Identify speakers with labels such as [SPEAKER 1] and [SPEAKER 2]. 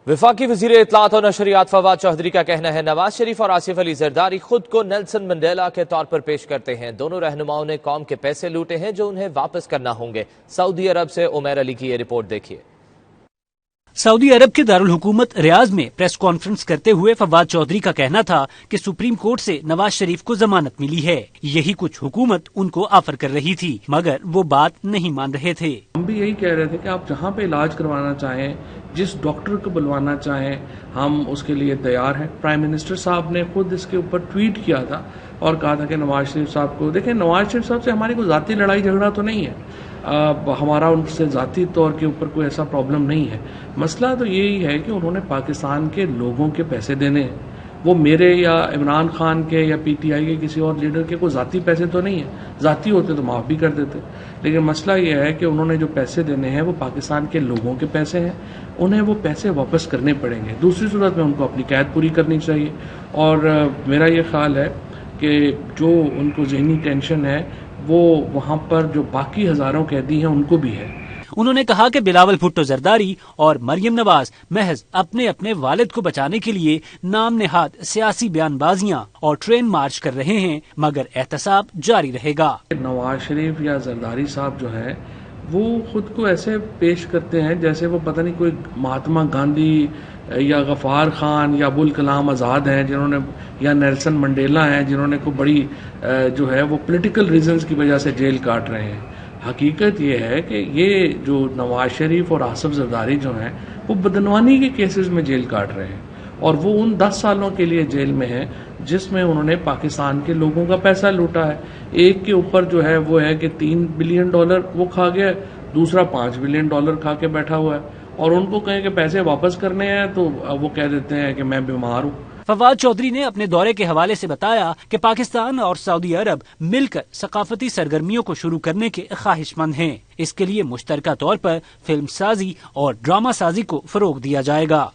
[SPEAKER 1] वफाकी वज़ीर इत्तलात और नशरियात फवाद चौधरी का कहना है नवाज शरीफ और आसिफ अली जरदारी खुद को नेल्सन मंडेला के तौर पर पेश करते हैं। दोनों रहनुमाओं ने कौम के पैसे लूटे हैं जो उन्हें वापस करना होंगे। सऊदी अरब से उमर अली की ये रिपोर्ट देखिए।
[SPEAKER 2] सऊदी अरब के दारुल हुकूमत रियाज में प्रेस कॉन्फ्रेंस करते हुए फवाद चौधरी का कहना था कि सुप्रीम कोर्ट से नवाज शरीफ को जमानत मिली है। यही कुछ हुकूमत उनको ऑफर कर रही थी, मगर वो बात नहीं मान रहे थे।
[SPEAKER 3] हम भी यही कह रहे थे कि आप जहाँ पे इलाज करवाना चाहें, जिस डॉक्टर को बुलवाना चाहें, हम उसके लिए तैयार हैं। प्राइम मिनिस्टर साहब ने खुद इसके ऊपर ट्वीट किया था और कहा था कि नवाज शरीफ साहब को देखें, नवाज शरीफ साहब से हमारी कोई ज़ाती लड़ाई झगड़ा तो नहीं है, हमारा उनसे ज़ाती तौर के ऊपर कोई ऐसा प्रॉब्लम नहीं है। मसला तो यही है कि उन्होंने पाकिस्तान के लोगों के पैसे देने हैं। वो मेरे या इमरान खान के या पीटीआई के किसी और लीडर के कोई ज़ाती पैसे तो नहीं है। ज़ाती होते तो माफ़ भी कर देते, लेकिन मसला ये है कि उन्होंने जो पैसे देने हैं वो पाकिस्तान के लोगों के पैसे हैं, उन्हें वो पैसे वापस करने पड़ेंगे। दूसरी सूरत में उनको अपनी कैद पूरी करनी चाहिए। और मेरा ये ख्याल है कि जो उनको ज़हनी टेंशन है वो वहाँ पर जो बाकी हज़ारों कैदी हैं उनको भी है।
[SPEAKER 2] उन्होंने कहा कि बिलावल भुट्टो जरदारी और मरियम नवाज महज अपने अपने वालिद को बचाने के लिए नाम नेहाद सियासी बयानबाजियां और ट्रेन मार्च कर रहे हैं, मगर एहतसाब जारी रहेगा।
[SPEAKER 3] नवाज शरीफ या जरदारी साहब जो है वो खुद को ऐसे पेश करते हैं जैसे वो पता नहीं कोई महात्मा गांधी या गफार खान या अबुल कलाम आज़ाद हैं जिन्होंने, या नेल्सन मंडेला हैं जिन्होंने को बड़ी जो है वो पॉलिटिकल रीजंस की वजह से जेल काट रहे हैं। हकीकत ये है कि ये जो नवाज शरीफ और आसिफ जरदारी जो हैं वो बदनवानी के केसेस में जेल काट रहे हैं, और वो उन 10 सालों के लिए जेल में है जिसमें उन्होंने पाकिस्तान के लोगों का पैसा लूटा है। एक के ऊपर जो है वो है कि $3 बिलियन वो खा गया, दूसरा $5 बिलियन खा के बैठा हुआ है, और उनको कहें कि पैसे वापस करने हैं तो वो कह देते हैं कि मैं बीमार हूँ।
[SPEAKER 2] फवाद चौधरी ने अपने दौरे के हवाले से बताया कि पाकिस्तान और सऊदी अरब मिलकर सकाफती सरगर्मियों को शुरू करने के ख्वाहिशमंद हैं। इसके लिए मुश्तरका तौर पर फिल्म साजी और ड्रामा साजी को फरोग दिया जाएगा।